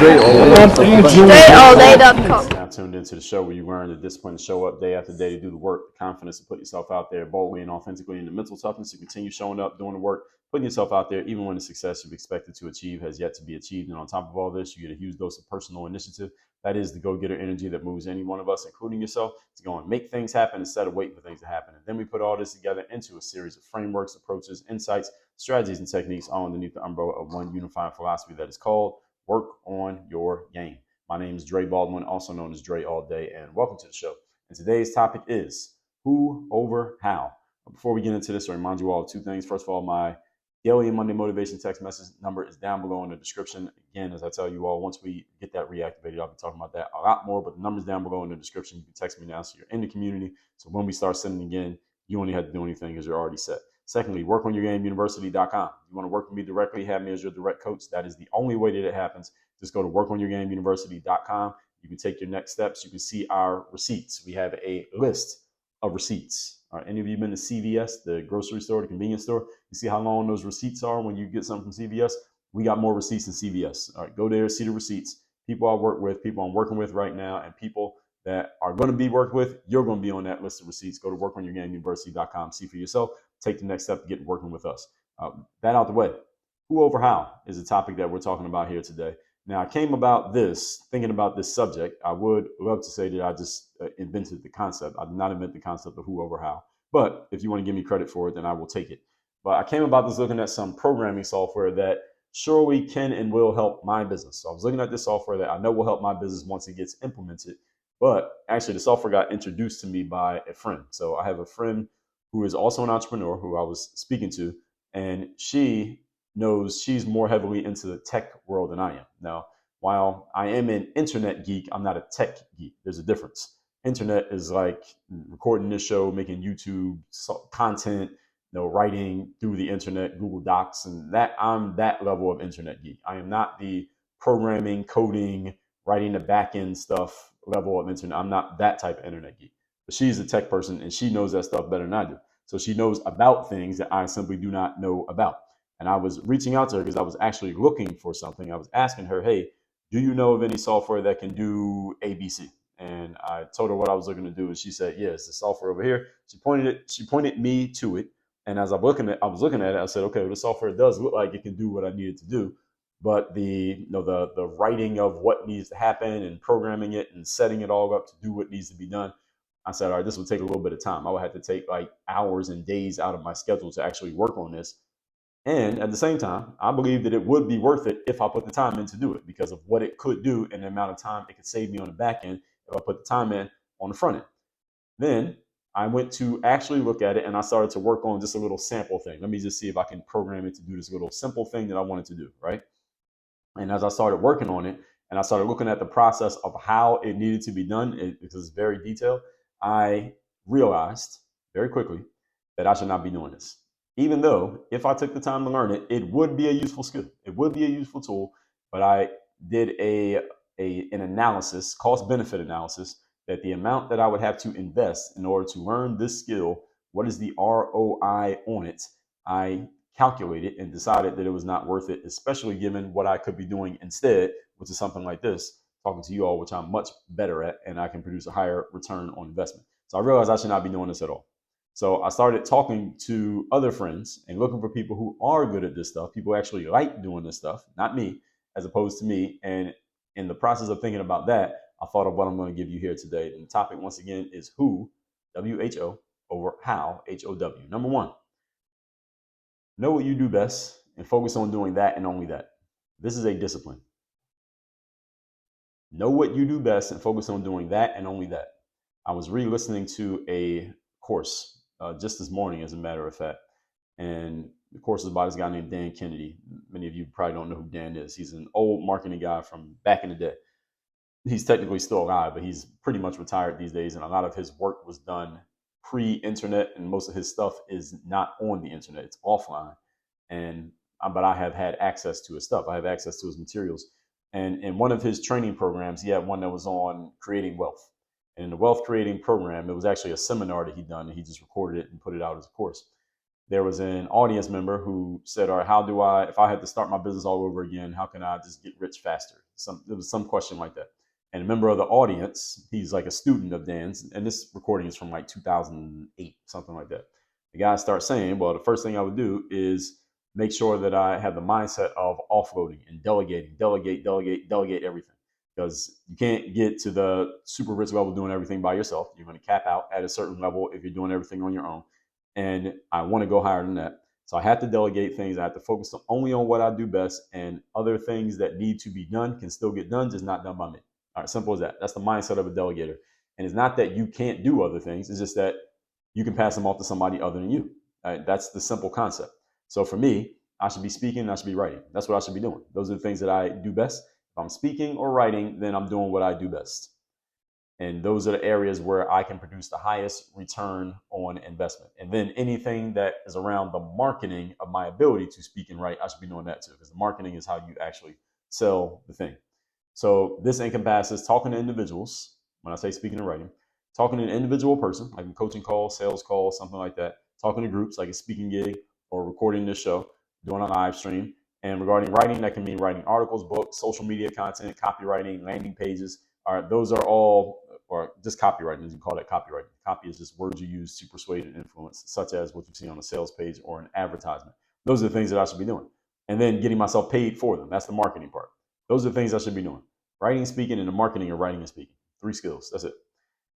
DreAllDay.com. Now tuned into the show where you learn the discipline to show up day after day to do the work, the confidence to put yourself out there boldly and authentically, and the mental toughness to continue showing up, doing the work, putting yourself out there, even when the success you've expected to achieve has yet to be achieved. And on top of all this, you get a huge dose of personal initiative. That is the go-getter energy that moves any one of us, including yourself, to go and make things happen instead of waiting for things to happen. And then we put all this together into a series of frameworks, approaches, insights, strategies, and techniques all underneath the umbrella of one unifying philosophy that is called Work on Your Game. My name is Dre Baldwin, also known as Dre All Day, and welcome to the show. And today's topic is who over how. Before we get into this, I remind you all of two things. First of all, my daily and Monday motivation text message number is down below in the description. Again, as I tell you all, once we get that reactivated, I'll be talking about that a lot more, but the number's down below in the description. You can text me now so you're in the community. So when we start sending again, you only have to do anything because you're already set. Secondly, workonyourgameuniversity.com. You want to work with me directly, have me as your direct coach. That is the only way that it happens. Just go to workonyourgameuniversity.com. You can take your next steps. You can see our receipts. We have a list of receipts. All right, any of you been to CVS, the grocery store, the convenience store? You see how long those receipts are when you get something from CVS? We got more receipts than CVS. All right, go there, see the receipts. People I work with, people I'm working with right now, and people that are going to be worked with, you're going to be on that list of receipts. Go to workonyourgameuniversity.com, see for yourself, take the next step to get working with us. That out the way. Who over how is the topic that we're talking about here today. Now, I came about this, thinking about this subject. I would love to say that I just invented the concept. I did not invent the concept of who over how. But if you want to give me credit for it, then I will take it. But I came about this looking at some programming software that surely can and will help my business. So I was looking at this software that I know will help my business once it gets implemented. But actually, the software got introduced to me by a friend. So I have a friend who is also an entrepreneur who I was speaking to, and she knows she's more heavily into the tech world than I am. Now, while I am an internet geek, I'm not a tech geek. There's a difference. Internet is like recording this show, making YouTube content, writing through the internet, Google Docs, and that I'm that level of internet geek. I am not the programming, coding, writing the back end stuff level of internet. I'm not that type of internet geek. But she's a tech person and she knows that stuff better than I do. So she knows about things that I simply do not know about. And I was reaching out to her because I was actually looking for something. I was asking her, hey, do you know of any software that can do ABC? And I told her what I was looking to do. And she said, yes, the software over here. She pointed me to it. And as I was looking at it, I said, okay, well, the software does look like it can do what I needed to do. But the writing of what needs to happen and programming it and setting it all up to do what needs to be done, I said, all right, this will take a little bit of time. I would have to take like hours and days out of my schedule to actually work on this. And at the same time, I believe that it would be worth it if I put the time in to do it because of what it could do and the amount of time it could save me on the back end if I put the time in on the front end. Then I went to actually look at it and I started to work on just a little sample thing. Let me just see if I can program it to do this little simple thing that I wanted to do, right? And as I started working on it and I started looking at the process of how it needed to be done, because it's very detailed, I realized very quickly that I should not be doing this. Even though if I took the time to learn it, it would be a useful skill. It would be a useful tool. But I did an analysis, cost benefit analysis, that the amount that I would have to invest in order to learn this skill, what is the ROI on it? I calculated and decided that it was not worth it, especially given what I could be doing instead, which is something like this, talking to you all, which I'm much better at, and I can produce a higher return on investment. So I realized I should not be doing this at all. So I started talking to other friends and looking for people who are good at this stuff, people who actually like doing this stuff, not me, as opposed to me. And in the process of thinking about that, I thought of what I'm going to give you here today. And the topic, once again, is who, W-H-O, over how, H-O-W. Number one, know what you do best and focus on doing that and only that. This is a discipline. Know what you do best and focus on doing that and only that. I was re-listening to a course just this morning, as a matter of fact. And the course is about this guy named Dan Kennedy. Many of you probably don't know who Dan is. He's an old marketing guy from back in the day. He's technically still alive, but he's pretty much retired these days. And a lot of his work was done pre-internet, and most of his stuff is not on the internet. It's offline. But I have had access to his stuff. I have access to his materials. And in one of his training programs, he had one that was on creating wealth. And in the wealth creating program, it was actually a seminar that he'd done, and he just recorded it and put it out as a course. There was an audience member who said, all right, if I had to start my business all over again, how can I just get rich faster? It was some question like that. And a member of the audience, he's like a student of Dan's, and this recording is from like 2008, something like that. The guy starts saying, well, the first thing I would do is make sure that I have the mindset of offloading and delegating, delegate everything. Because you can't get to the super rich level doing everything by yourself. You're going to cap out at a certain level if you're doing everything on your own. And I want to go higher than that. So I have to delegate things. I have to focus only on what I do best, and other things that need to be done can still get done, just not done by me. All right, simple as that. That's the mindset of a delegator. And it's not that you can't do other things. It's just that you can pass them off to somebody other than you. All right, that's the simple concept. So for me, I should be speaking, I should be writing. That's what I should be doing. Those are the things that I do best. If I'm speaking or writing, then I'm doing what I do best. And those are the areas where I can produce the highest return on investment. And then anything that is around the marketing of my ability to speak and write, I should be doing that too, because the marketing is how you actually sell the thing. So this encompasses talking to individuals. When I say speaking and writing, talking to an individual person, like a coaching call, sales call, something like that, talking to groups like a speaking gig or recording this show, doing a live stream. And regarding writing, that can mean writing articles, books, social media content, copywriting, landing pages. All right, those are all, or just copywriting, as you call that copywriting. Copy is just words you use to persuade and influence, such as what you see on a sales page or an advertisement. Those are the things that I should be doing. And then getting myself paid for them. That's the marketing part. Those are the things I should be doing. Writing, speaking, and the marketing of writing and speaking. 3 skills. That's it.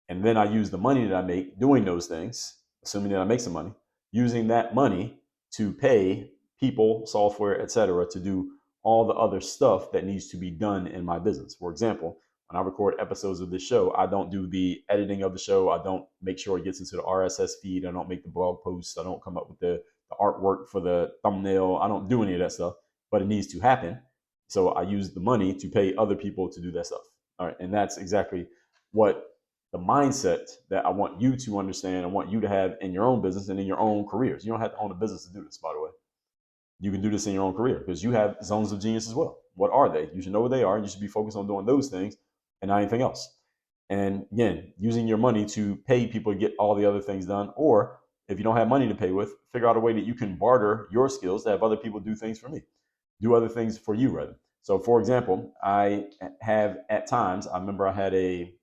And then I use the money that I make doing those things, assuming that I make some money, using that money to pay people, software, etc., to do all the other stuff that needs to be done in my business. For example, when I record episodes of this show, I don't do the editing of the show. I don't make sure it gets into the RSS feed. I don't make the blog posts. I don't come up with the artwork for the thumbnail. I don't do any of that stuff, but it needs to happen. So I use the money to pay other people to do that stuff. All right. And that's exactly what the mindset that I want you to understand. I want you to have in your own business and in your own careers. You don't have to own a business to do this, by the way. You can do this in your own career because you have zones of genius as well. What are they? You should know what they are. You should be focused on doing those things and not anything else. And again, using your money to pay people to get all the other things done. Or if you don't have money to pay with, figure out a way that you can barter your skills to have other people do things for me. Do other things for you, rather. So for example, I have at times, I remember I had a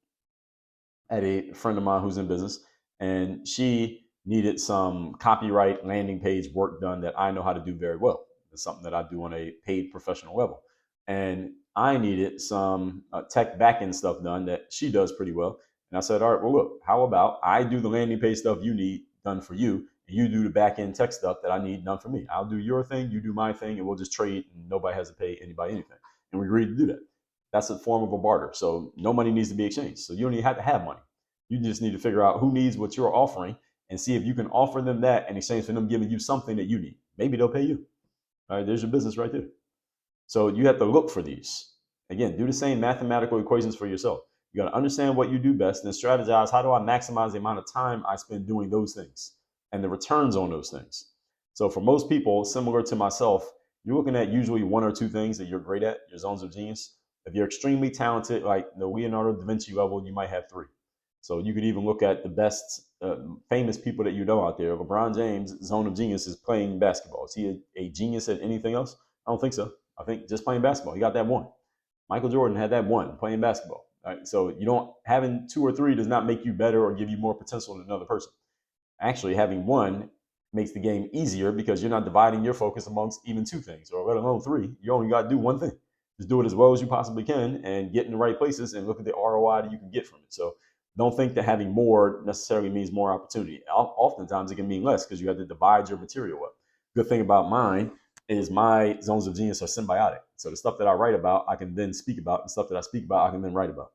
friend of mine who's in business, and she needed some copyright landing page work done that I know how to do very well. It's something that I do on a paid professional level. And I needed some tech backend stuff done that she does pretty well. And I said, all right, well, look, how about I do the landing page stuff you need done for you, and you do the backend tech stuff that I need done for me. I'll do your thing, you do my thing, and we'll just trade, and nobody has to pay anybody anything. And we agreed to do that. That's a form of a barter. So no money needs to be exchanged. So you don't even have to have money. You just need to figure out who needs what you're offering and see if you can offer them that in exchange for them giving you something that you need. Maybe they'll pay you. All right, there's your business right there. So you have to look for these. Again, do the same mathematical equations for yourself. You got to understand what you do best and then strategize, how do I maximize the amount of time I spend doing those things and the returns on those things. So for most people, similar to myself, you're looking at usually 1 or 2 things that you're great at, your zones of genius. If you're extremely talented, like the Leonardo da Vinci level, you might have 3. So you could even look at the best famous people that you know out there. LeBron James' zone of genius is playing basketball. Is he a genius at anything else? I don't think so. I think just playing basketball. He got that 1. Michael Jordan had that 1, playing basketball. All right? So you don't, having 2 or 3 does not make you better or give you more potential than another person. Actually, having 1 makes the game easier because you're not dividing your focus amongst even 2 things, or let alone 3. You only got to do 1 thing. Just do it as well as you possibly can and get in the right places and look at the ROI that you can get from it. So don't think that having more necessarily means more opportunity. Oftentimes it can mean less because you have to divide your material up. Good thing about mine is my zones of genius are symbiotic. So the stuff that I write about, I can then speak about. The stuff that I speak about, I can then write about.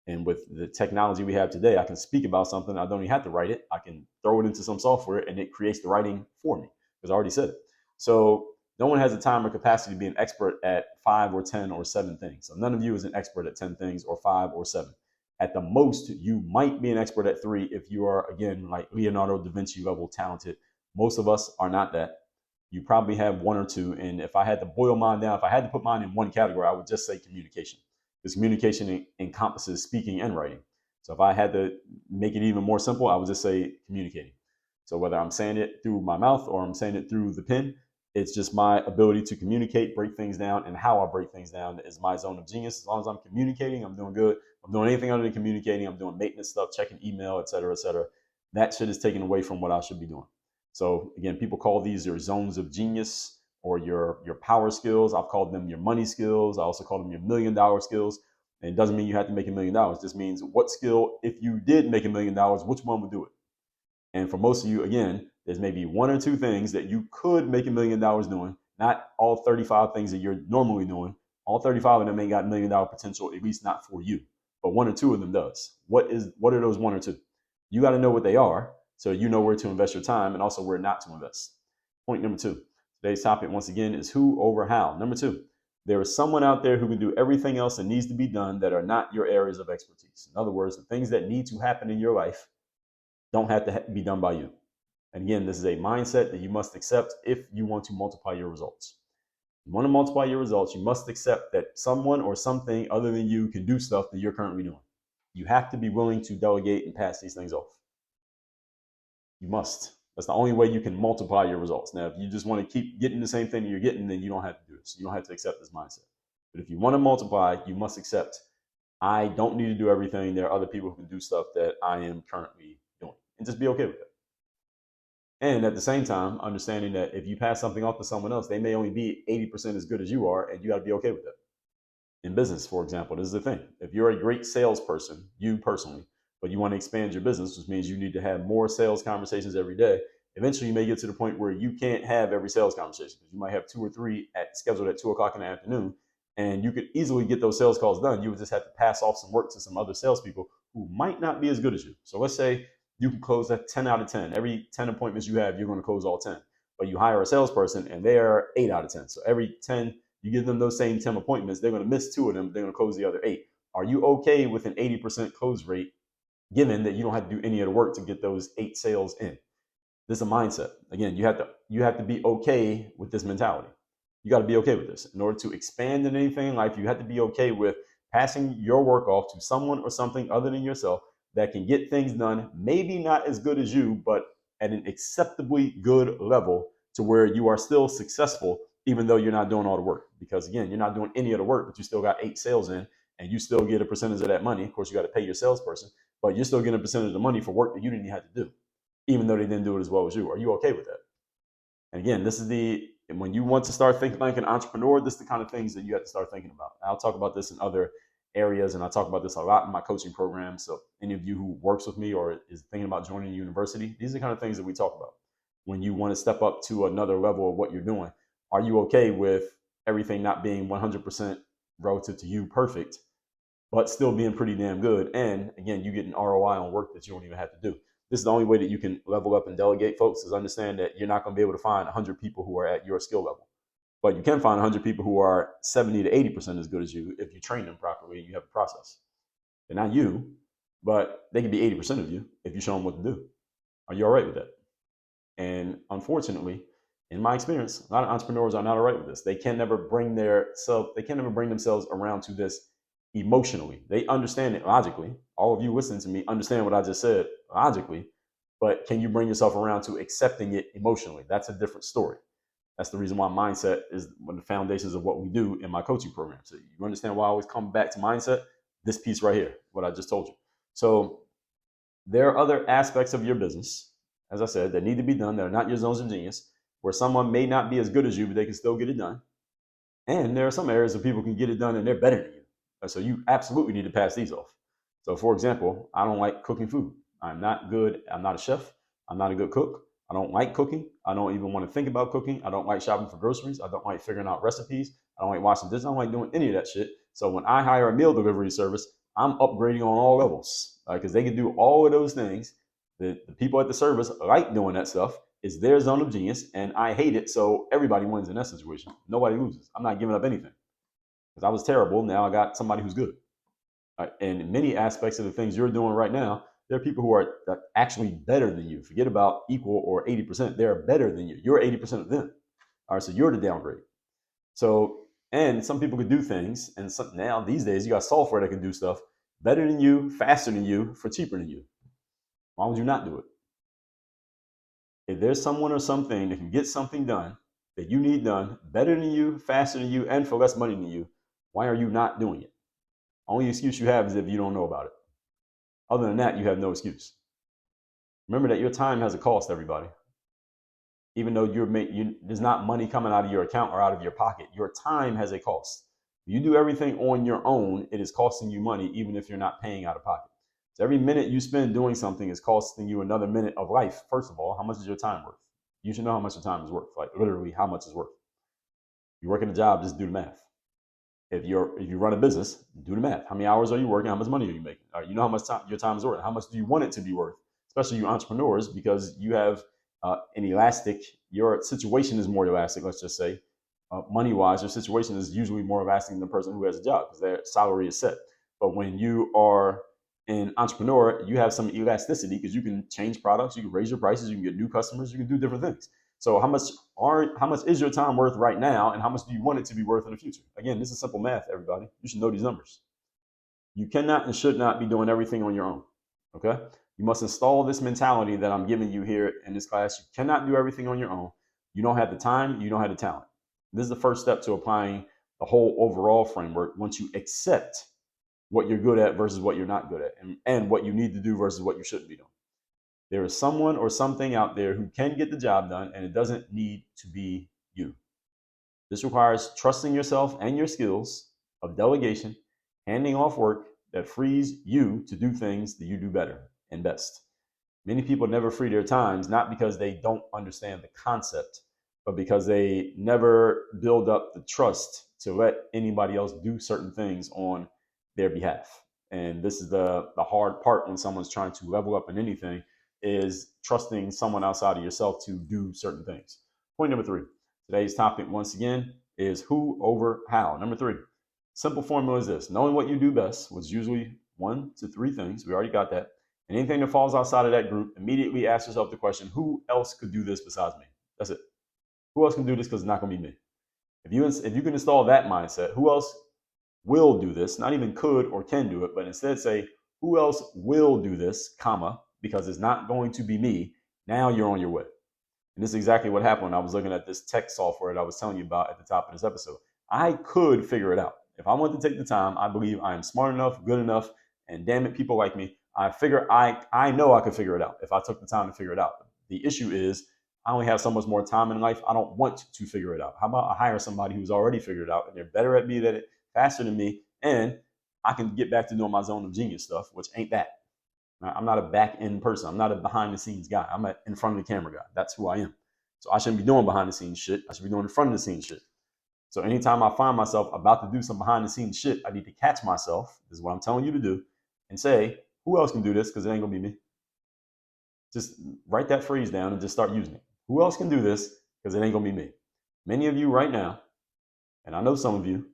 And with the technology we have today, I can speak about something. I don't even have to write it. I can throw it into some software and it creates the writing for me because I already said it. So no one has the time or capacity to be an expert at 5 or 10 or 7 things. So none of you is an expert at 10 things or 5 or 7. At the most, you might be an expert at 3 if you are, again, like Leonardo da Vinci level talented. Most of us are not that. You probably have 1 or 2. And if I had to boil mine down, if I had to put mine in one category, I would just say communication. Because communication encompasses speaking and writing. So if I had to make it even more simple, I would just say communicating. So whether I'm saying it through my mouth or I'm saying it through the pen, It's just my ability to communicate, break things down, and how I break things down is my zone of genius. As long as I'm communicating, I'm doing good. I'm doing anything other than communicating. I'm doing maintenance stuff, checking email, et cetera, et cetera. That shit is taken away from what I should be doing. So again, people call these your zones of genius or your power skills. I've called them your money skills. I also call them your $1 million skills. And it doesn't mean you have to make $1 million. It just means what skill, if you did make $1 million, which one would do it? And for most of you, again, there's maybe one or two things that you could make $1 million doing, not all 35 things that you're normally doing. All 35 of them ain't got $1 million potential, at least not for you. But one or two of them does. What are those one or two? You got to know what they are so you know where to invest your time and also where not to invest. Point number 2. Today's topic, once again, is who over how. Number 2, there is someone out there who can do everything else that needs to be done that are not your areas of expertise. In other words, the things that need to happen in your life don't have to be done by you. And again, this is a mindset that you must accept if you want to multiply your results. You want to multiply your results, you must accept that someone or something other than you can do stuff that you're currently doing. You have to be willing to delegate and pass these things off. You must. That's the only way you can multiply your results. Now, if you just want to keep getting the same thing that you're getting, then you don't have to do this. You don't have to accept this mindset. But if you want to multiply, you must accept, I don't need to do everything. There are other people who can do stuff that I am currently doing. And just be okay with it. And at the same time, understanding that if you pass something off to someone else, they may only be 80% as good as you are, and you got to be okay with it. In business, for example, this is the thing. If you're a great salesperson, you personally, but you want to expand your business, which means you need to have more sales conversations every day, eventually you may get to the point where you can't have every sales conversation because you might have 2 or 3 scheduled at 2 o'clock in the afternoon, and you could easily get those sales calls done. You would just have to pass off some work to some other salespeople who might not be as good as you. So let's say you can close at 10 out of 10. Every 10 appointments you have, you're going to close all 10. But you hire a salesperson and they're 8 out of 10. So every 10, you give them those same 10 appointments, they're going to miss 2 of them. They're going to close the other 8. Are you okay with an 80% close rate, given that you don't have to do any of the work to get those 8 sales in? This is a mindset. Again, you have to be okay with this mentality. You got to be okay with this. In order to expand in anything in life, you have to be okay with passing your work off to someone or something other than yourself that can get things done, maybe not as good as you, but at an acceptably good level to where you are still successful, even though you're not doing all the work. Because again, you're not doing any of the work, but you still got 8 sales in and you still get a percentage of that money. Of course, you got to pay your salesperson, but you're still getting a percentage of the money for work that you didn't even have to do, even though they didn't do it as well as you. Are you okay with that? And again, when you want to start thinking like an entrepreneur, this is the kind of things that you have to start thinking about. I'll talk about this in other areas, and I talk about this a lot in my coaching program. So any of you who works with me or is thinking about joining a university, these are the kind of things that we talk about. When you want to step up to another level of what you're doing, are you okay with everything not being 100% relative to you perfect, but still being pretty damn good? And again, you get an ROI on work that you don't even have to do. This is the only way that you can level up and delegate, folks, is understand that you're not going to be able to find 100 people who are at your skill level. But you can find 100 people who are 70 to 80% as good as you if you train them properly and you have a process. They're not you, but they can be 80% of you if you show them what to do. Are you all right with that? And unfortunately, in my experience, a lot of entrepreneurs are not all right with this. They can never bring themselves around to this emotionally. They understand it logically. All of you listening to me understand what I just said logically, but can you bring yourself around to accepting it emotionally? That's a different story. That's the reason why mindset is one of the foundations of what we do in my coaching program. So you understand why I always come back to mindset? This piece right here, what I just told you. So there are other aspects of your business, as I said, that need to be done that are not your zones of genius, where someone may not be as good as you, but they can still get it done. And there are some areas where people can get it done and they're better than you. So you absolutely need to pass these off. So for example, I don't like cooking food. I'm not good. I'm not a chef. I'm not a good cook. I don't like cooking. I don't even want to think about cooking. I don't like shopping for groceries. I don't like figuring out recipes. I don't like washing dishes. I don't like doing any of that shit. So when I hire a meal delivery service, I'm upgrading on all levels because they can do all of those things. The people at the service like doing that stuff. It's their zone of genius, and I hate it. So everybody wins in that situation. Nobody loses. I'm not giving up anything because I was terrible. Now I got somebody who's good. And in many aspects of the things you're doing right now, there are people who are actually better than you. Forget about equal or 80%. They're better than you. You're 80% of them. All right, so you're the downgrade. So, and some people could do things, and now these days you got software that can do stuff better than you, faster than you, for cheaper than you. Why would you not do it? If there's someone or something that can get something done that you need done better than you, faster than you, and for less money than you, why are you not doing it? Only excuse you have is if you don't know about it. Other than that, you have no excuse. Remember that your time has a cost, everybody. Even though there's not money coming out of your account or out of your pocket, your time has a cost. If you do everything on your own, it is costing you money, even if you're not paying out of pocket. So every minute you spend doing something is costing you another minute of life. First of all, how much is your time worth? You should know how much your time is worth, like literally how much it's worth. You work in a job, just do the math. If you run a business, do the math. How many hours are you working? How much money are you making? All right, you know how much time your time is worth. How much do you want it to be worth? Especially you entrepreneurs, because you have an elastic. Your situation is more elastic. Let's just say, money-wise, your situation is usually more elastic than the person who has a job because their salary is set. But when you are an entrepreneur, you have some elasticity because you can change products, you can raise your prices, you can get new customers, you can do different things. So how much is your time worth right now, and how much do you want it to be worth in the future? Again, this is simple math, everybody. You should know these numbers. You cannot and should not be doing everything on your own. Okay? You must install this mentality that I'm giving you here in this class. You cannot do everything on your own. You don't have the time, you don't have the talent. This is the first step to applying the whole overall framework once you accept what you're good at versus what you're not good at, and what you need to do versus what you shouldn't be doing. There is someone or something out there who can get the job done, and it doesn't need to be you. This requires trusting yourself and your skills of delegation, handing off work that frees you to do things that you do better and best. Many people never free their times, not because they don't understand the concept, but because they never build up the trust to let anybody else do certain things on their behalf. And this is the hard part when someone's trying to level up in anything, is trusting someone outside of yourself to do certain things. Point number 3. Today's topic, once again, is who over how. Number 3. Simple formula is this: knowing what you do best, which is usually 1 to 3 things. We already got that. And anything that falls outside of that group, immediately ask yourself the question, who else could do this besides me? That's it. Who else can do this, because it's not going to be me? If you can install that mindset, who else will do this? Not even could or can do it, but instead say, who else will do this, comma, because it's not going to be me. Now you're on your way. And this is exactly what happened when I was looking at this tech software that I was telling you about at the top of this episode. I could figure it out. If I want to take the time, I believe I am smart enough, good enough, and damn it, people like me, I know I could figure it out if I took the time to figure it out. The issue is I only have so much more time in life. I don't want to figure it out. How about I hire somebody who's already figured it out, and they're better at me than it, faster than me, and I can get back to doing my zone of genius stuff, which ain't that. I'm not a back end person. I'm not a behind the scenes guy. I'm an in front of the camera guy. That's who I am. So I shouldn't be doing behind the scenes shit. I should be doing in front of the scenes shit. So anytime I find myself about to do some behind the scenes shit, I need to catch myself. This is what I'm telling you to do, and say, who else can do this? Because it ain't gonna be me. Just write that phrase down and just start using it. Who else can do this? Because it ain't gonna be me. Many of you right now, and I know some of you,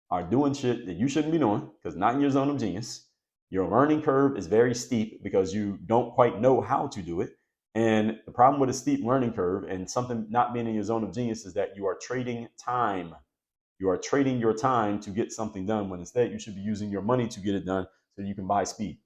are doing shit that you shouldn't be doing because not in your zone of genius. Your learning curve is very steep because you don't quite know how to do it. And the problem with a steep learning curve and something not being in your zone of genius is that you are trading time. You are trading your time to get something done, when instead you should be using your money to get it done so you can buy speed.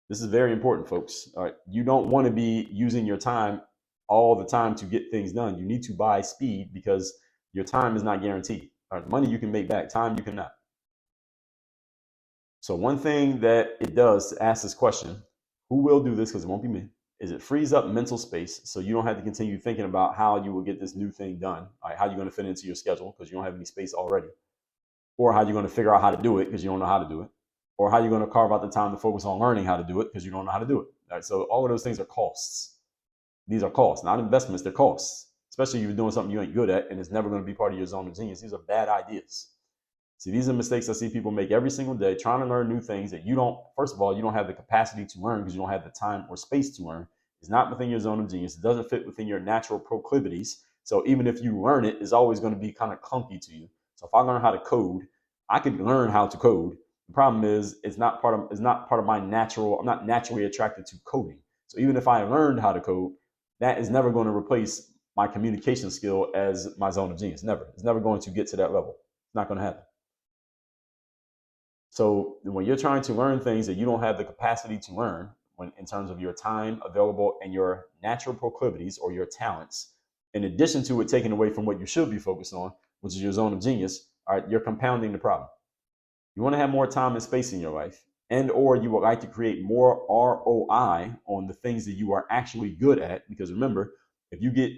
This is very important, folks. All right. You don't want to be using your time all the time to get things done. You need to buy speed because your time is not guaranteed. All right. Money you can make back, time you cannot. So one thing that it does to ask this question, who will do this, because it won't be me, is it frees up mental space so you don't have to continue thinking about how you will get this new thing done, right? How you're going to fit into your schedule because you don't have any space already, or how you're going to figure out how to do it because you don't know how to do it, or how you're going to carve out the time to focus on learning how to do it because you don't know how to do it. All right? So all of those things are costs. These are costs, not investments, they're costs, especially if you're doing something you ain't good at and it's never going to be part of your zone of genius. These are bad ideas. See, these are mistakes I see people make every single day, trying to learn new things that you don't, first of all, you don't have the capacity to learn because you don't have the time or space to learn. It's not within your zone of genius. It doesn't fit within your natural proclivities. So even if you learn it, it's always going to be kind of clunky to you. So if I learn how to code, I could learn how to code. The problem is it's not part of my natural, I'm not naturally attracted to coding. So even if I learned how to code, that is never going to replace my communication skill as my zone of genius. Never. It's never going to get to that level. It's not going to happen. So when you're trying to learn things that you don't have the capacity to learn, when in terms of your time available and your natural proclivities or your talents, In addition to it taking away from what you should be focused on, which is your zone of genius, all right, you're compounding the problem. You want to have more time and space in your life, and or you would like to create more ROI on the things that you are actually good at. Because remember, if you get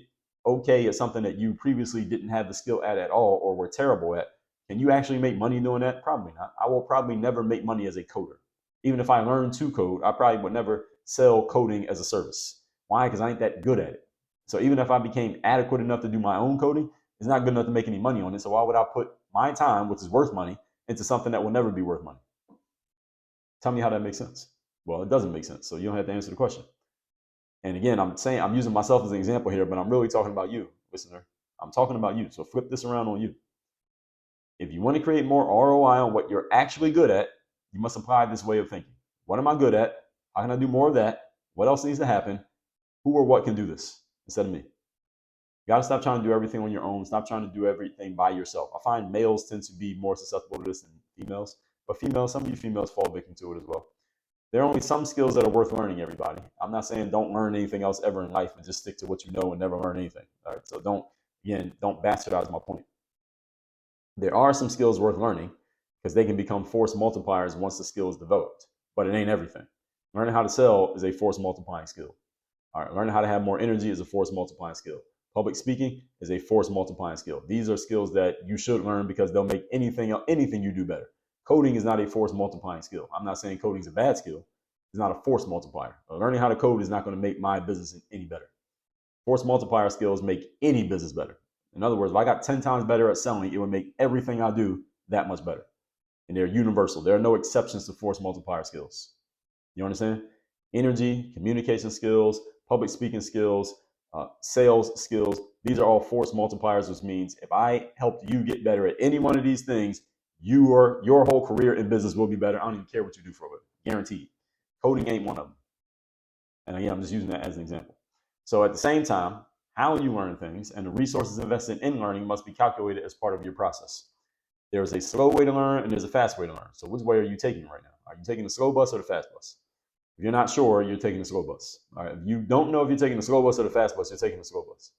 okay at something that you previously didn't have the skill at all or were terrible at, can you actually make money doing that? Probably not. I will probably never make money as a coder. Even if I learned to code, I probably would never sell coding as a service. Why? Because I ain't that good at it. So even if I became adequate enough to do my own coding, it's not good enough to make any money on it. So why would I put my time, which is worth money, into something that will never be worth money? Tell me how that makes sense. Well, it doesn't make sense. So you don't have to answer the question. And again, I'm using myself as an example here, but I'm really talking about you, listener. I'm talking about you. So flip this around on you. If you want to create more ROI on what you're actually good at, you must apply this way of thinking. What am I good at? How can I do more of that? What else needs to happen? Who or what can do this instead of me? You got to stop trying to do everything on your own. Stop trying to do everything by yourself. I find males tend to be more susceptible to this than females, but some of you females fall victim to it as well. There are only some skills that are worth learning, everybody. I'm not saying don't learn anything else ever in life and just stick to what you know and never learn anything. All right. So don't bastardize my point. There are some skills worth learning because they can become force multipliers once the skill is developed, but it ain't everything. Learning how to sell is a force multiplying skill. All right. Learning how to have more energy is a force multiplying skill. Public speaking is a force multiplying skill. These are skills that you should learn because they'll make anything you do better. Coding is not a force multiplying skill. I'm not saying coding is a bad skill. It's not a force multiplier. Learning how to code is not going to make my business any better. Force multiplier skills make any business better. In other words, if I got 10 times better at selling, it would make everything I do that much better. And they're universal. There are no exceptions to force multiplier skills. You understand? Energy, communication skills, public speaking skills, sales skills. These are all force multipliers, which means if I helped you get better at any one of these things, your whole career in business will be better. I don't even care what you do for it. Guaranteed. Coding ain't one of them. And again, I'm just using that as an example. So at the same time, how you learn things and the resources invested in learning must be calculated as part of your process. There's a slow way to learn and there's a fast way to learn. So which way are you taking right now? Are you taking the slow bus or the fast bus? If you're not sure, you're taking the slow bus. All right. If you don't know if you're taking the slow bus or the fast bus, you're taking the slow bus.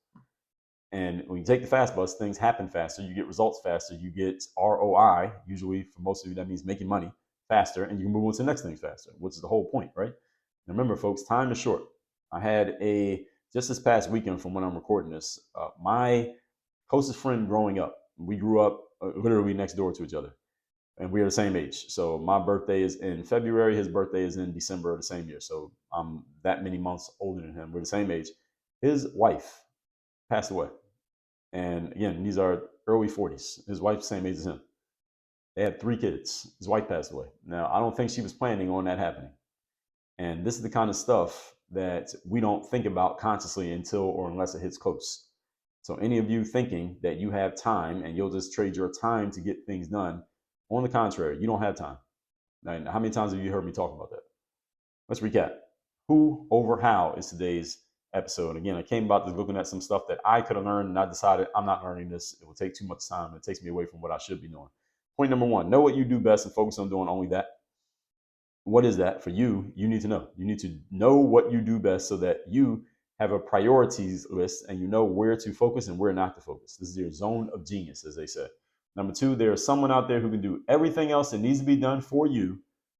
And when you take the fast bus, things happen faster. You get results faster. You get ROI. Usually, for most of you, that means making money faster, and you can move on to the next thing faster, which is the whole point, right? And remember, folks, time is short. I had just this past weekend from when I'm recording this, my closest friend growing up, we grew up literally next door to each other. And we are the same age. So my birthday is in February. His birthday is in December of the same year. So I'm that many months older than him. We're the same age. His wife passed away. And again, these are early 40s. His wife's the same age as him. They had 3 kids. His wife passed away. Now, I don't think she was planning on that happening. And this is the kind of stuff that we don't think about consciously until or unless it hits close. So any of you thinking that you have time and you'll just trade your time to get things done, on the contrary, you don't have time. Now, how many times have you heard me talk about that? Let's recap. Who over how is today's episode. Again, I came about this looking at some stuff that I could have learned, and I decided I'm not learning this. It will take too much time. It takes me away from what I should be doing. Point number 1, know what you do best and focus on doing only that. What is that for you? You need to know. You need to know what you do best so that you have a priorities list and you know where to focus and where not to focus. This is your zone of genius, as they said. Number 2, there is someone out there who can do everything else that needs to be done for you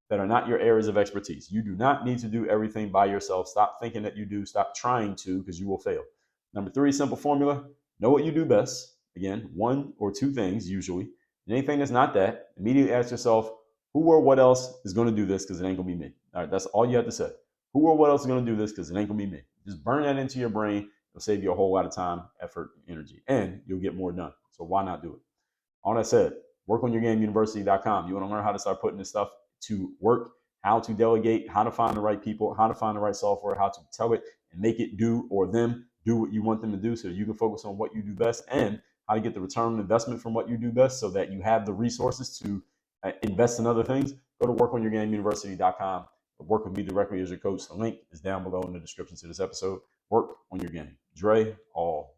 that are not your areas of expertise. You do not need to do everything by yourself. Stop thinking that you do. Stop trying to, because you will fail. Number 3, simple formula. Know what you do best. Again, 1 or 2 things usually. And anything that's not that, immediately ask yourself, who or what else is going to do this, because it ain't going to be me. All right, that's all you have to say. Who or what else is going to do this, because it ain't going to be me. Just burn that into your brain. It'll save you a whole lot of time, effort, energy, and you'll get more done. So why not do it? All that said, workonyourgameuniversity.com. You want to learn how to start putting this stuff to work, how to delegate, how to find the right people, how to find the right software, how to tell it and make it do or them do what you want them to do so you can focus on what you do best, and how to get the return on investment from what you do best so that you have the resources to invest in other things. Go to workonyourgameuniversity.com. Work with me directly as your coach. The link is down below in the description to this episode. Work on your game. Dre, all.